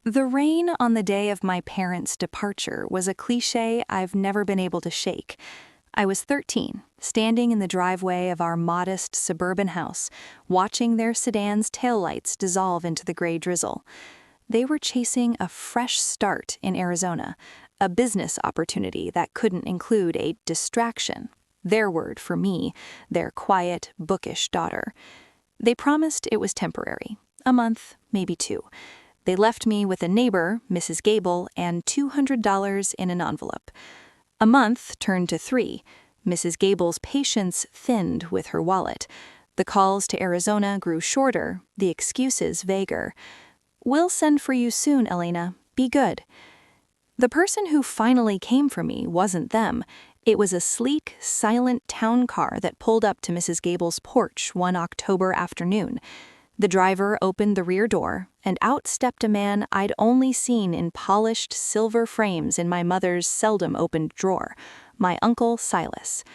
The rain on the day of my parents' departure was a cliché I've never been able to shake. I was 13, standing in the driveway of our modest suburban house, watching their sedan's taillights dissolve into the gray drizzle. They were chasing a fresh start in Arizona, a business opportunity that couldn't include a distraction. Their word for me, their quiet, bookish daughter. They promised it was temporary, a month, maybe two. They left me with a neighbor, Mrs. Gable, and $200 in an envelope. A month turned to 3. Mrs. Gable's patience thinned with her wallet. The calls to Arizona grew shorter, the excuses vaguer. "We'll send for you soon, Elena. Be good." The person who finally came for me wasn't them. It was a sleek, silent town car that pulled up to Mrs. Gable's porch one October afternoon. The driver opened the rear door, and out stepped a man I'd only seen in polished silver frames in my mother's seldom-opened drawer, my Uncle Silas.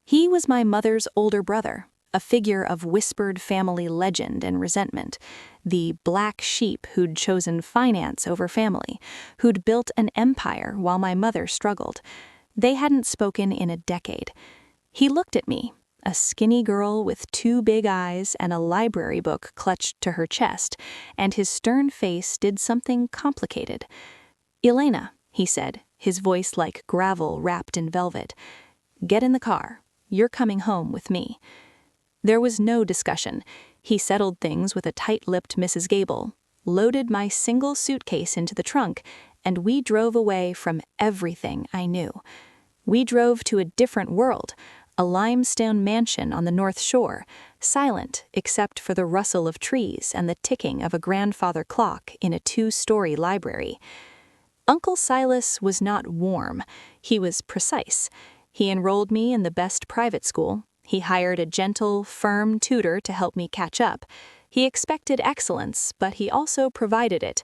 He was my mother's older brother, a figure of whispered family legend and resentment, the black sheep who'd chosen finance over family, who'd built an empire while my mother struggled. They hadn't spoken in a decade. He looked at me, a skinny girl with 2 big eyes and a library book clutched to her chest, and his stern face did something complicated. "Elena," he said, his voice like gravel wrapped in velvet, "get in the car. You're coming home with me." There was no discussion. He settled things with a tight-lipped Mrs. Gable, loaded my single suitcase into the trunk, and we drove away from everything I knew. We drove to a different world, a limestone mansion on the North Shore, silent except for the rustle of trees and the ticking of a grandfather clock in a 2-story library. Uncle Silas was not warm. He was precise. He enrolled me in the best private school. He hired a gentle, firm tutor to help me catch up. He expected excellence, but he also provided it.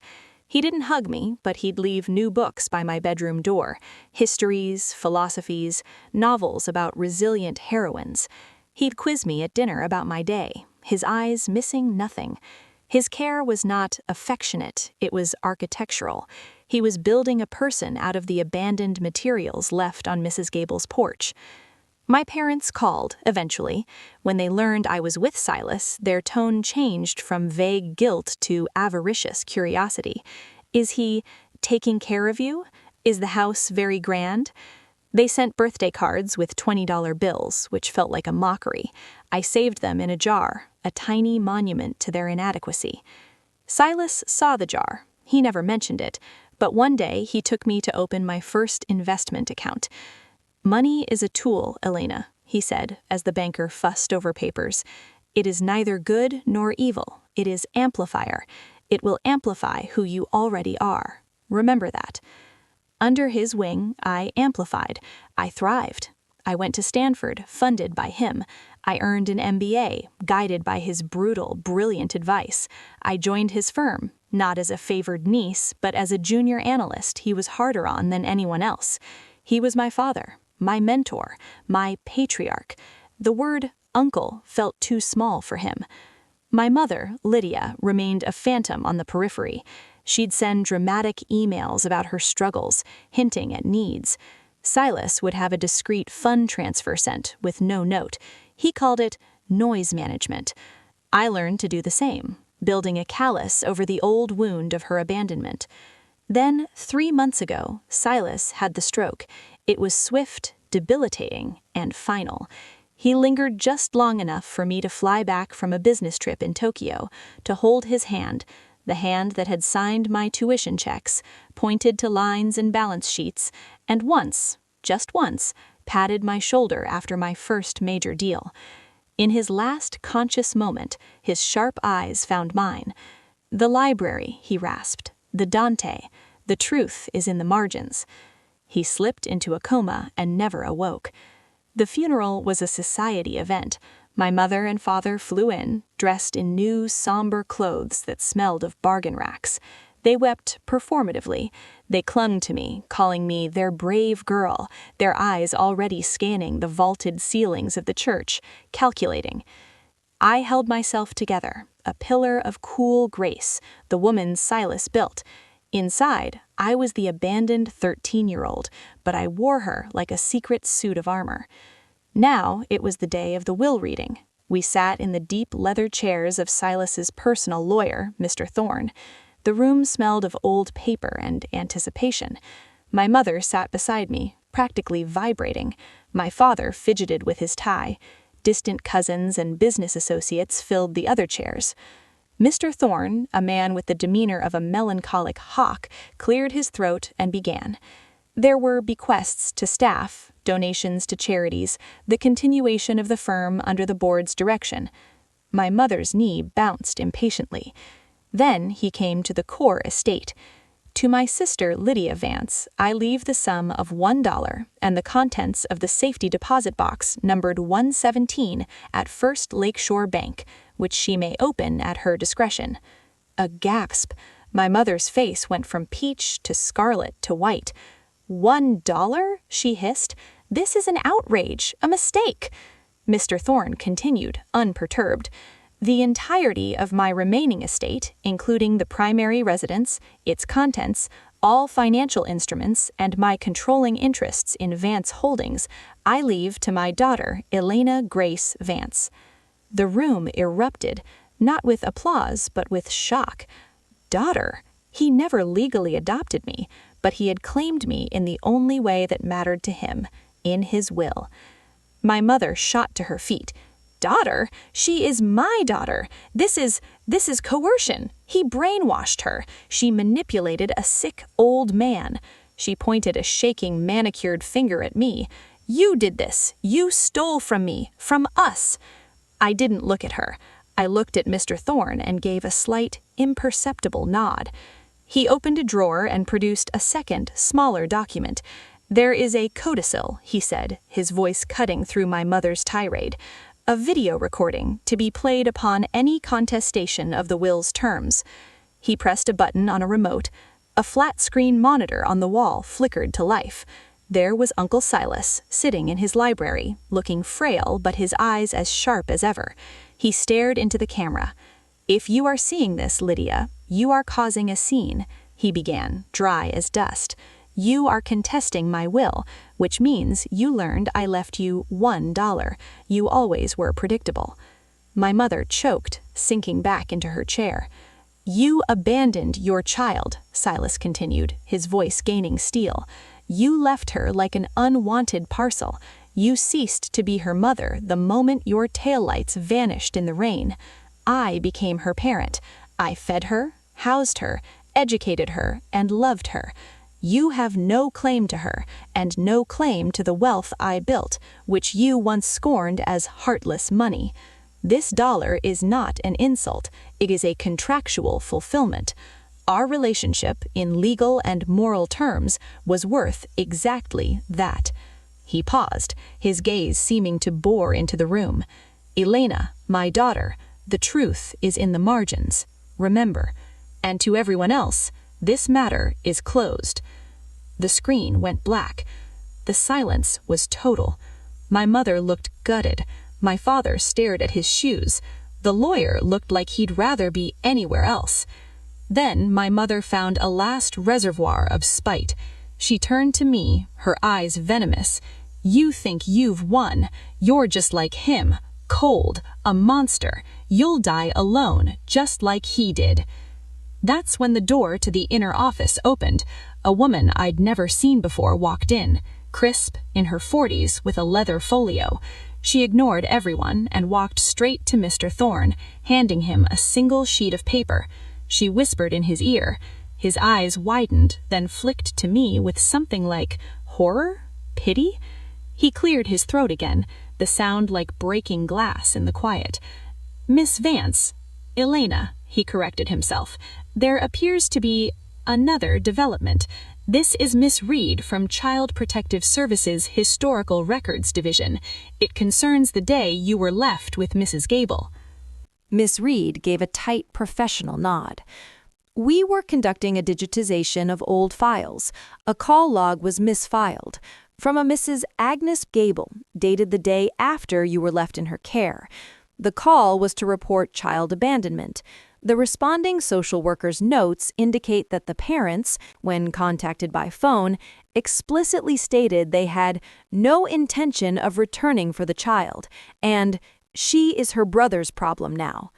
He didn't hug me, but he'd leave new books by my bedroom door, histories, philosophies, novels about resilient heroines. He'd quiz me at dinner about my day, his eyes missing nothing. His care was not affectionate, it was architectural. He was building a person out of the abandoned materials left on Mrs. Gable's porch. My parents called, eventually. When they learned I was with Silas, their tone changed from vague guilt to avaricious curiosity. "Is he taking care of you? Is the house very grand?" They sent birthday cards with $20 bills, which felt like a mockery. I saved them in a jar, a tiny monument to their inadequacy. Silas saw the jar. He never mentioned it, but one day he took me to open my first investment account. "Money is a tool, Elena," he said, as the banker fussed over papers. "It is neither good nor evil. It is amplifier. It will amplify who you already are. Remember that." Under his wing, I amplified. I thrived. I went to Stanford, funded by him. I earned an MBA, guided by his brutal, brilliant advice. I joined his firm, not as a favored niece, but as a junior analyst he was harder on than anyone else. He was my father, my mentor, my patriarch. The word uncle felt too small for him. My mother, Lydia, remained a phantom on the periphery. She'd send dramatic emails about her struggles, hinting at needs. Silas would have a discreet fund transfer sent with no note. He called it noise management. I learned to do the same, building a callus over the old wound of her abandonment. Then, 3 months ago, Silas had the stroke. It was swift, debilitating, and final. He lingered just long enough for me to fly back from a business trip in Tokyo, to hold his hand, the hand that had signed my tuition checks, pointed to lines and balance sheets, and once, just once, patted my shoulder after my first major deal. In his last conscious moment, his sharp eyes found mine. "The library," he rasped, "the Dante. The truth is in the margins." He slipped into a coma and never awoke. The funeral was a society event. My mother and father flew in, dressed in new, somber clothes that smelled of bargain racks. They wept performatively. They clung to me, calling me their brave girl, their eyes already scanning the vaulted ceilings of the church, calculating. I held myself together, a pillar of cool grace, the woman Silas built. Inside, I was the abandoned 13-year-old, but I wore her like a secret suit of armor. Now it was the day of the will reading. We sat in the deep leather chairs of Silas's personal lawyer, Mr. Thorne. The room smelled of old paper and anticipation. My mother sat beside me, practically vibrating. My father fidgeted with his tie. Distant cousins and business associates filled the other chairs. Mr. Thorne, a man with the demeanor of a melancholic hawk, cleared his throat and began. There were bequests to staff, donations to charities, the continuation of the firm under the board's direction. My mother's knee bounced impatiently. Then he came to the core estate. To my sister Lydia Vance, I leave the sum of $1 and the contents of the safety deposit box numbered 117 at First Lakeshore Bank, which she may open at her discretion. A gasp. My mother's face went from peach to scarlet to white. $1? She hissed. This is an outrage, a mistake. Mr. Thorne continued, unperturbed. The entirety of my remaining estate, including the primary residence, its contents, all financial instruments, and my controlling interests in Vance Holdings, I leave to my daughter, Elena Grace Vance. The room erupted, not with applause, but with shock. Daughter? He never legally adopted me, but he had claimed me in the only way that mattered to him, in his will. My mother shot to her feet. Daughter? She is my daughter. This is coercion. He brainwashed her. She manipulated a sick old man. She pointed a shaking manicured finger at me. You did this. You stole from me, from us. I didn't look at her. I looked at Mr. Thorne and gave a slight, imperceptible nod. He opened a drawer and produced a second, smaller document. There is a codicil, he said, his voice cutting through my mother's tirade. A video recording to be played upon any contestation of the will's terms. He pressed a button on a remote. A flat-screen monitor on the wall flickered to life. There was Uncle Silas, sitting in his library, looking frail but his eyes as sharp as ever. He stared into the camera. If you are seeing this, Lydia, you are causing a scene, he began, dry as dust. You are contesting my will, which means you learned I left you $1. You always were predictable. My mother choked, sinking back into her chair. You abandoned your child, Silas continued, his voice gaining steel. You left her like an unwanted parcel. You ceased to be her mother the moment your taillights vanished in the rain. I became her parent. I fed her, housed her, educated her, and loved her. You have no claim to her, and no claim to the wealth I built, which you once scorned as heartless money. This dollar is not an insult, it is a contractual fulfillment. Our relationship, in legal and moral terms, was worth exactly that. He paused, his gaze seeming to bore into the room. Elena, my daughter, the truth is in the margins. Remember. And to everyone else, this matter is closed. The screen went black. The silence was total. My mother looked gutted. My father stared at his shoes. The lawyer looked like he'd rather be anywhere else. Then my mother found a last reservoir of spite. She turned to me, her eyes venomous. You think you've won. You're just like him, cold, a monster. You'll die alone, just like he did. That's when the door to the inner office opened. A woman I'd never seen before walked in, crisp, in her 40s, with a leather folio. She ignored everyone and walked straight to Mr. Thorne, handing him a single sheet of paper. She whispered in his ear. His eyes widened, then flicked to me with something like horror? Pity? He cleared his throat again, the sound like breaking glass in the quiet. Miss Vance, Elena, he corrected himself. There appears to be another development. This is Miss Reed from Child Protective Services Historical Records Division. It concerns the day you were left with Mrs. Gable. Miss Reed gave a tight professional nod. We were conducting a digitization of old files. A call log was misfiled from a Mrs. Agnes Gable, dated the day after you were left in her care. The call was to report child abandonment. The responding social worker's notes indicate that the parents, when contacted by phone, explicitly stated they had no intention of returning for the child, and she is her brother's problem now.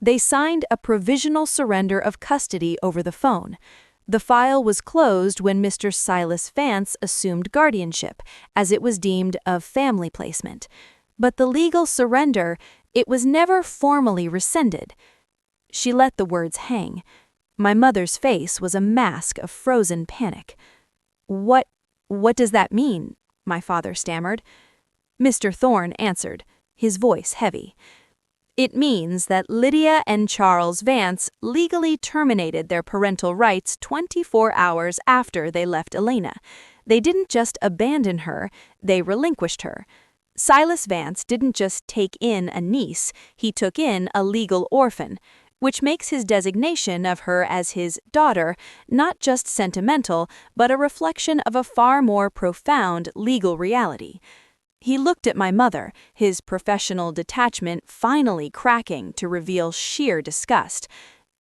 They signed a provisional surrender of custody over the phone. The file was closed when Mr. Silas Vance assumed guardianship, as it was deemed of family placement. But the legal surrender, it was never formally rescinded. She let the words hang. My mother's face was a mask of frozen panic. What does that mean?" my father stammered. Mr. Thorne answered, his voice heavy. "It means that Lydia and Charles Vance legally terminated their parental rights 24 hours after they left Elena. They didn't just abandon her, they relinquished her. Silas Vance didn't just take in a niece, he took in a legal orphan, which makes his designation of her as his daughter not just sentimental, but a reflection of a far more profound legal reality." He looked at my mother, his professional detachment finally cracking to reveal sheer disgust.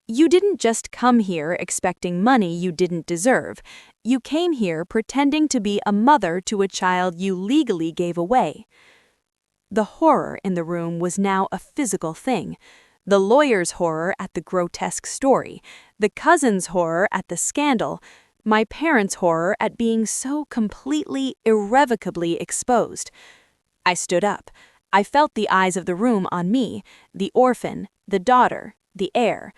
"You didn't just come here expecting money you didn't deserve. You came here pretending to be a mother to a child you legally gave away." The horror in the room was now a physical thing. The lawyer's horror at the grotesque story, the cousin's horror at the scandal, my parents' horror at being so completely, irrevocably exposed. I stood up. I felt the eyes of the room on me, the orphan, the daughter, the heir.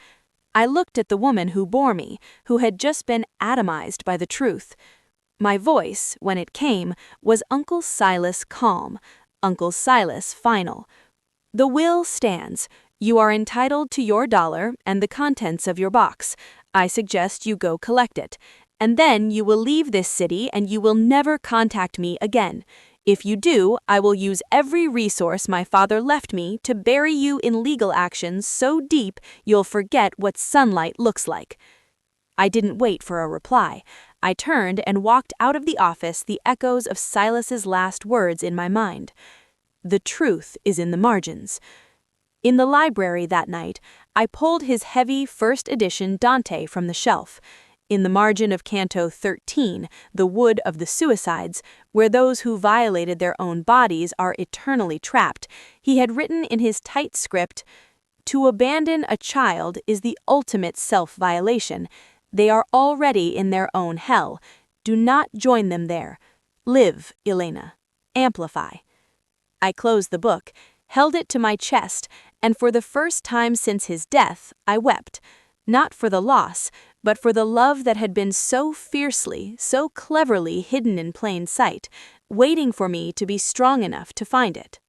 I looked at the woman who bore me, who had just been atomized by the truth. My voice, when it came, was Uncle Silas calm, Uncle Silas final. "The will stands. You are entitled to your dollar and the contents of your box. I suggest you go collect it. And then you will leave this city and you will never contact me again. If you do, I will use every resource my father left me to bury you in legal actions so deep you'll forget what sunlight looks like." I didn't wait for a reply. I turned and walked out of the office, the echoes of Silas's last words in my mind. The truth is in the margins. In the library that night, I pulled his heavy first edition Dante from the shelf. In the margin of Canto 13, The Wood of the Suicides, where those who violated their own bodies are eternally trapped, he had written in his tight script, "To abandon a child is the ultimate self-violation. They are already in their own hell. Do not join them there. Live, Elena. Amplify." I closed the book, held it to my chest, and for the first time since his death, I wept. Not for the loss, but for the love that had been so fiercely, so cleverly hidden in plain sight, waiting for me to be strong enough to find it.